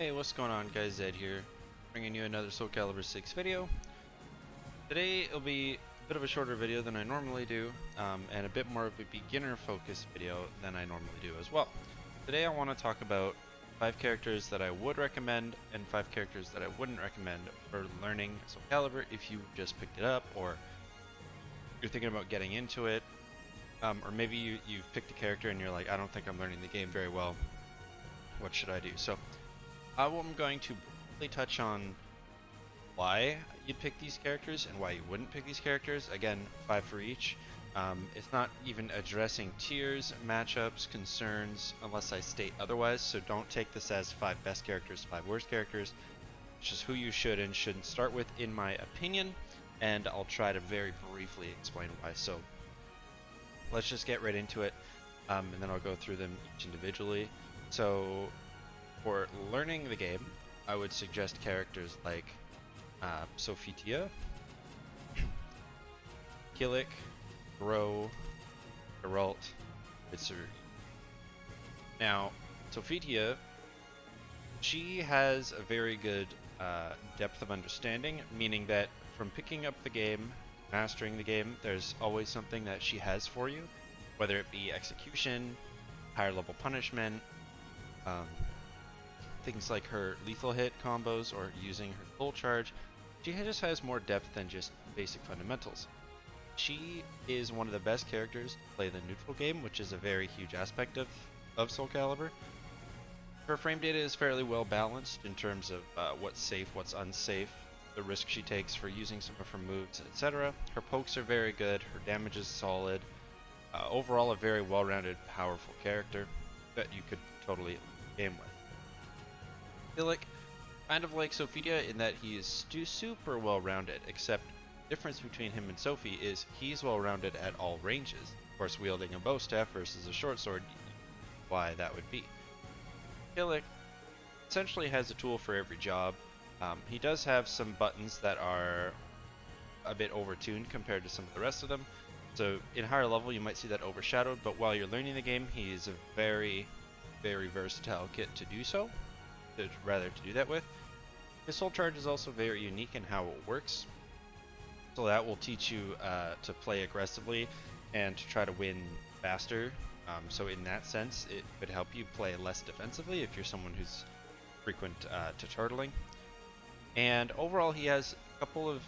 Hey, what's going on guys? Zedd here, bringing you another Soul Calibur 6 video. Today it'll be a bit of a shorter video than I normally do, and a bit more of a beginner focused video than I normally do as well. Today I want to talk about 5 characters that I would recommend and 5 characters that I wouldn't recommend for learning Soul Calibur if you just picked it up or you're thinking about getting into it, or maybe you've picked a character and you're like, I don't think I'm learning the game very well. What should I do? So I'm going to briefly touch on why you'd pick these characters and why you wouldn't pick these characters. Again, 5 for each. It's not even addressing tiers, matchups, concerns, unless I state otherwise, so don't take this as 5 best characters, 5 worst characters. It's just who you should and shouldn't start with, in my opinion, and I'll try to very briefly explain why. So let's just get right into it, and then I'll go through them each individually. So for learning the game, I would suggest characters like Sophia, Killik, wouldnt, Mitsuru. Now, Sophia, she has a very good depth of understanding, meaning that from picking up the game, mastering the game, there's always something that she has for you, whether it be execution, higher level punishment, things like her lethal hit combos or using her full charge. She just has more depth than just basic fundamentals. She is one of the best characters to play the neutral game, which is a very huge aspect of Soul Calibur. Her frame data is fairly well balanced in terms of what's safe, what's unsafe, the risk she takes for using some of her moves, etc. Her pokes are very good, her damage is solid. Overall, a very well-rounded, powerful character that you could totally game with. Killik, kind of like Sophia in that he is super well-rounded, except the difference between him and Sophie is he's well-rounded at all ranges. Of course, wielding a bow staff versus a short sword, why that would be. Killik essentially has a tool for every job. He does have some buttons that are a bit overtuned compared to some of the rest of them. So in higher level you might see that overshadowed, but while you're learning the game, he's a very, very versatile kit to do so. To do that with. His soul charge is also very unique in how it works, so that will teach you to play aggressively and to try to win faster. So in that sense, it could help you play less defensively if you're someone who's frequent to turtling. And overall, he has a couple of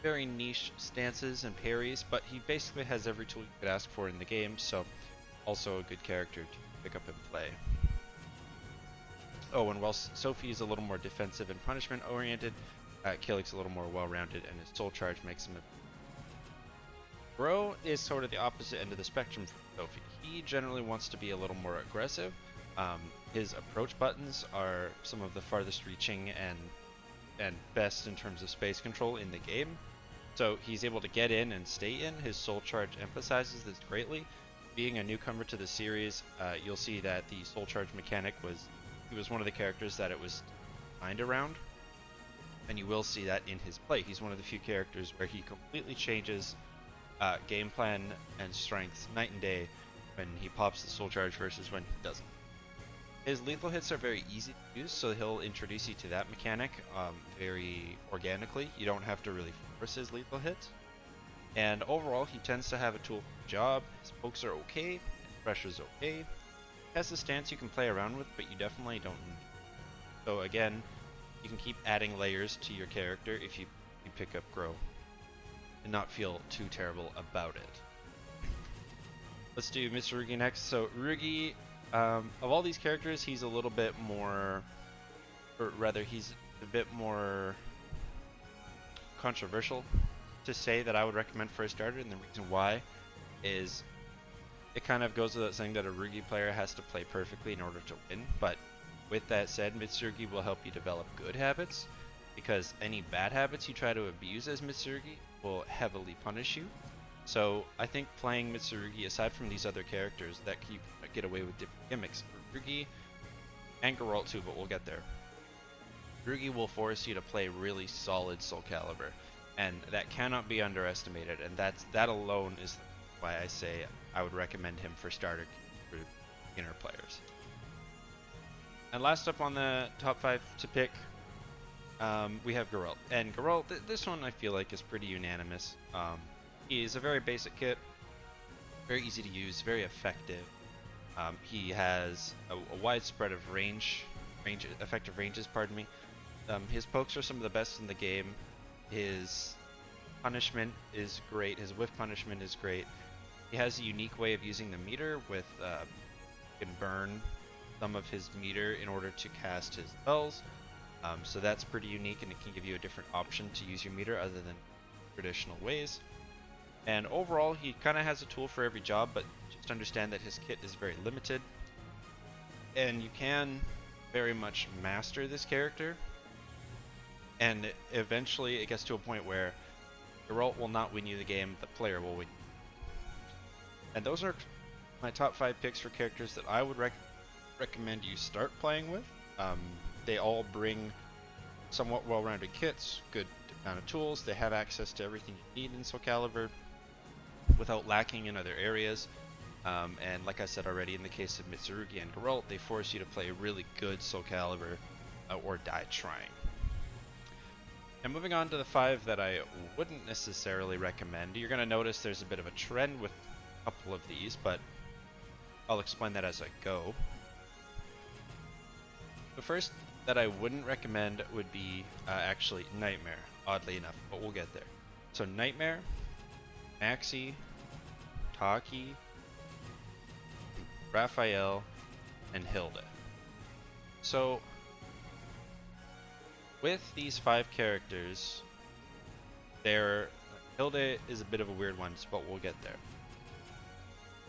very niche stances and parries, but he basically has every tool you could ask for in the game, so also a good character to pick up and play. Oh, and while Sophie is a little more defensive and punishment oriented, Killik's a little more well-rounded, and his soul charge makes him Bro is sort of the opposite end of the spectrum from Sophie. He generally wants to be a little more aggressive. His approach buttons are some of the farthest reaching and best in terms of space control in the game. So he's able to get in and stay in. His soul charge emphasizes this greatly. Being a newcomer to the series, you'll see that the soul charge mechanic he was one of the characters that it was designed around, and you will see that in his play. He's one of the few characters where he completely changes game plan and strengths night and day when he pops the soul charge versus when he doesn't. His lethal hits are very easy to use, so he'll introduce you to that mechanic very organically. You don't have to really force his lethal hits. And overall, he tends to have a tool for the job. His pokes are okay, his pressure's okay. Has a stance you can play around with, but you definitely don't need it. So again, you can keep adding layers to your character if you pick up Grow and not feel too terrible about it. Let's do Mr. next. So Rugi, of all these characters, he's a little bit more, or rather he's a bit more controversial to say that I would recommend for a starter, and the reason why is it kind of goes without saying that a Rugi player has to play perfectly in order to win, but with that said, Mitsurugi will help you develop good habits, because any bad habits you try to abuse as Mitsurugi will heavily punish you. So I think playing Mitsurugi, aside from these other characters that you get away with different gimmicks, Rugi and Geralt too, but we'll get there. Rugi will force you to play really solid Soul Calibur, and that cannot be underestimated, and that alone is why I say I would recommend him for starter for beginner players. And last up on the top 5 to pick, we have Geralt. And Geralt, this one I feel like is pretty unanimous. He's a very basic kit, very easy to use, very effective. He has a wide spread of effective ranges, pardon me. His pokes are some of the best in the game. His punishment is great. His whiff punishment is great. He has a unique way of using the meter with you can burn some of his meter in order to cast his spells. So that's pretty unique, and it can give you a different option to use your meter other than traditional ways. And overall, he kind of has a tool for every job, but just understand that his kit is very limited. And you can very much master this character, and eventually it gets to a point where Geralt will not win you the game, the player will win. And those are my top 5 picks for characters that I would recommend you start playing with. They all bring somewhat well-rounded kits, good amount of tools. They have access to everything you need in Soul Calibur without lacking in other areas. And like I said already, in the case of Mitsurugi and Geralt, they force you to play really good Soul Calibur or die trying. And moving on to the 5 that I wouldn't necessarily recommend, you're going to notice there's a bit of a trend with a couple of these, but I'll explain that as I go. The first that I wouldn't recommend would be actually Nightmare, oddly enough, but we'll get there. So Nightmare, Maxie, Taki, Raphael, and Hilda. So with these 5 characters, Hilda is a bit of a weird one, but we'll get there.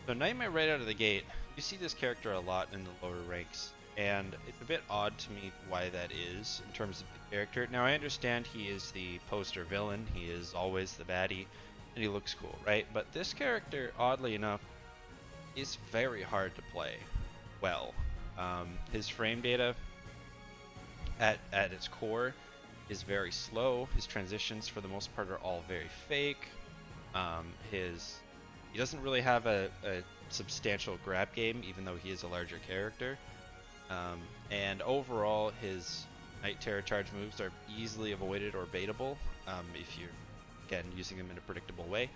So Nightmare right out of the gate, you see this character a lot in the lower ranks, and it's a bit odd to me why that is in terms of the character. Now I understand he is the poster villain, he is always the baddie, and he looks cool, right? But this character, oddly enough, is very hard to play well. His frame data at its core is very slow. His transitions for the most part are all very fake. He doesn't really have a substantial grab game, even though he is a larger character. And overall, his Night Terror charge moves are easily avoided or baitable if you're, again, using them in a predictable way.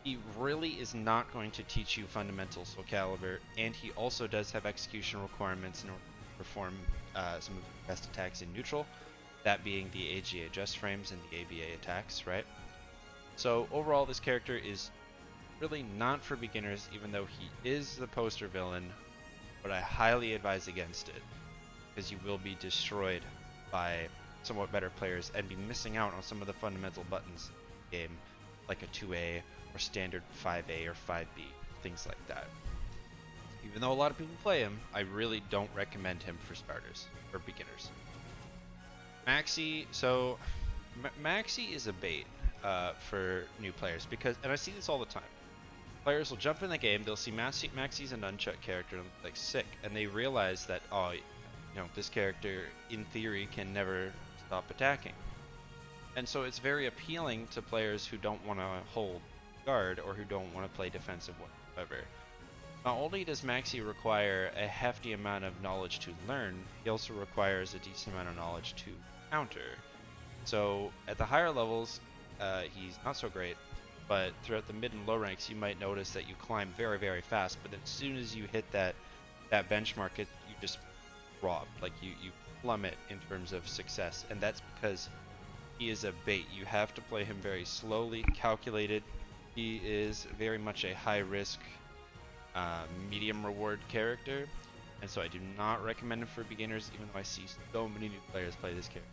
He really is not going to teach you fundamental Soul Calibur, and he also does have execution requirements in order to perform some of the best attacks in neutral, that being the AGA just frames and the ABA attacks, right? So overall, this character is really not for beginners, even though he is the poster villain, but I highly advise against it, because you will be destroyed by somewhat better players and be missing out on some of the fundamental buttons in the game, like a 2A or standard 5A or 5B, things like that. Even though a lot of people play him, I really don't recommend him for starters or beginners. Maxie, so Maxie is a bait for new players, and I see this all the time. Players will jump in the game, they'll see Maxie's an unchecked character, and like sick, and they realize that, oh, this character in theory can never stop attacking. And so it's very appealing to players who don't want to hold guard or who don't want to play defensive whatsoever. Not only does Maxie require a hefty amount of knowledge to learn, he also requires a decent amount of knowledge to counter. So at the higher levels, he's not so great, but throughout the mid and low ranks, you might notice that you climb very, very fast, but as soon as you hit that benchmark, you just drop. Like you plummet in terms of success, and that's because he is a bait. You have to play him very slowly, calculated. He is very much a high-risk, medium reward character, and so I do not recommend him for beginners, even though I see so many new players play this character.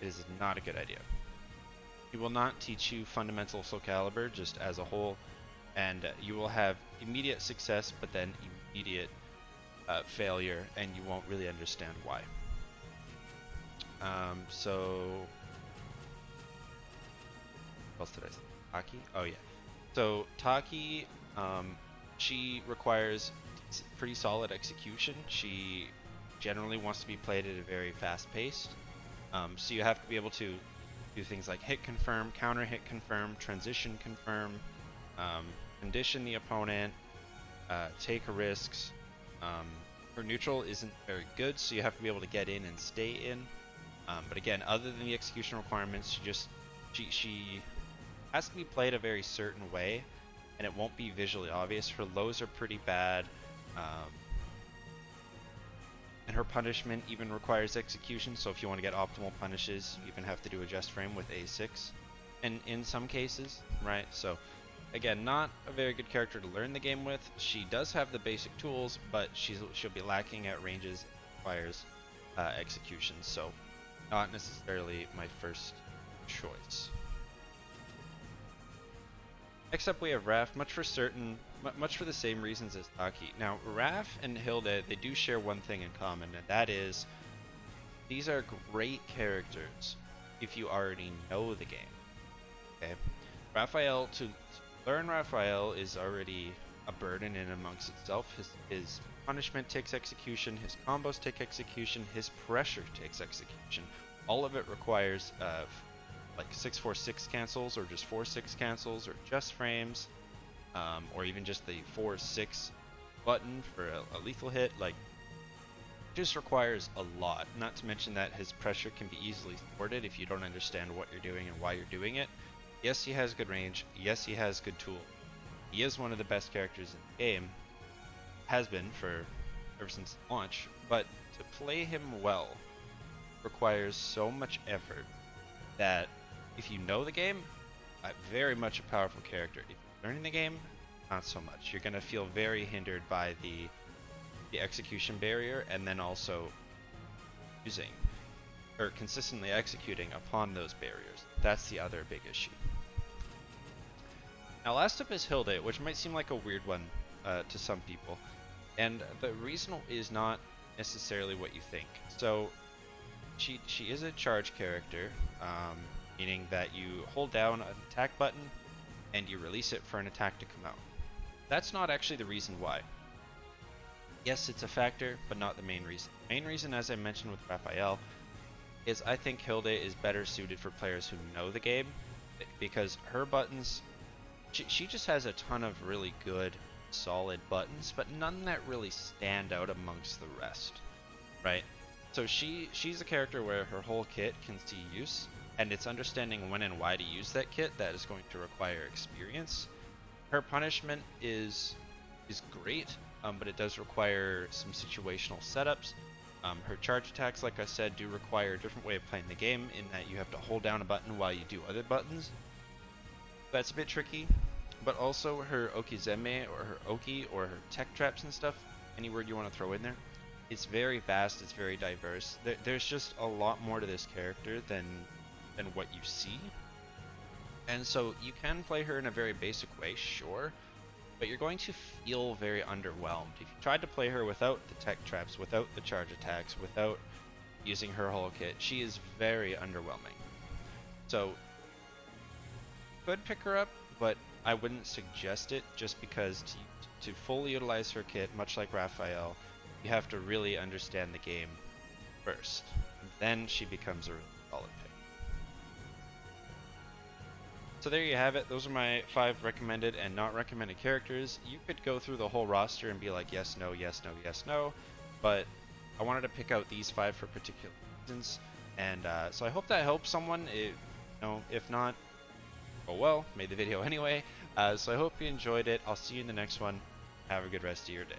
It is not a good idea. He will not teach you fundamental Soul Calibur just as a whole, and you will have immediate success, but then immediate failure, and you won't really understand why. So what else did I say? Taki? Oh yeah. So Taki, she requires pretty solid execution. She generally wants to be played at a very fast pace. So you have to be able to do things like hit confirm, counter hit confirm, transition confirm, condition the opponent, take risks, Her neutral isn't very good, so you have to be able to get in and stay in. But again, other than the execution requirements, she has to be played a very certain way, and it won't be visually obvious. Her lows are pretty bad, and her punishment even requires execution. So if you want to get optimal punishes, you even have to do a just frame with A6, and in some cases, right? So again, not a very good character to learn the game with. She does have the basic tools, but she'll be lacking at ranges that requires execution. So not necessarily my first choice. Next up we have Raph, much for the same reasons as Taki. Now, Raph and Hilda, they do share one thing in common, and that is these are great characters if you already know the game. Okay, Raphael, to learn Raphael is already a burden in amongst itself. His punishment takes execution, his combos take execution, his pressure takes execution. All of it requires like 6-4-6 cancels, or just 4-6 cancels, or just frames, or even just the 4-6 button for a lethal hit. Like, just requires a lot. Not to mention that his pressure can be easily thwarted if you don't understand what you're doing and why you're doing it. Yes, he has good range. Yes, he has good tool. He is one of the best characters in the game. Has been for ever since launch. But to play him well requires so much effort that if you know the game, very much a powerful character. If you're learning the game, not so much. You're going to feel very hindered by the execution barrier, and then also using or consistently executing upon those barriers. That's the other big issue. Now last up is Hilda, which might seem like a weird one to some people, and the reason is not necessarily what you think. So she is a charge character, meaning that you hold down an attack button and you release it for an attack to come out. That's not actually the reason why. Yes, it's a factor, but not the main reason. The main reason, as I mentioned with Raphael, is I think Hilda is better suited for players who know the game, because her buttons, she just has a ton of really good, solid buttons, but none that really stand out amongst the rest, right? So she's a character where her whole kit can see use, and it's understanding when and why to use that kit that is going to require experience. Her punishment is great, but it does require some situational setups. Her charge attacks, like I said, do require a different way of playing the game, in that you have to hold down a button while you do other buttons. That's a bit tricky, but also her Okizeme, or her Oki, or her tech traps and stuff, any word you want to throw in there, it's very vast, it's very diverse. There's just a lot more to this character than what you see. And so you can play her in a very basic way, sure, but you're going to feel very underwhelmed. If you tried to play her without the tech traps, without the charge attacks, without using her whole kit, she is very underwhelming. So, could pick her up, but I wouldn't suggest it, just because to fully utilize her kit, much like Raphael, you have to really understand the game first. Then she becomes a really solid pick. So there you have it. Those are my 5 recommended and not recommended characters. You could go through the whole roster and be like, yes, no, yes, no, yes, no. But I wanted to pick out these 5 for particular reasons. And so I hope that helps someone. If not, oh well, made the video anyway. So I hope you enjoyed it. I'll see you in the next one. Have a good rest of your day.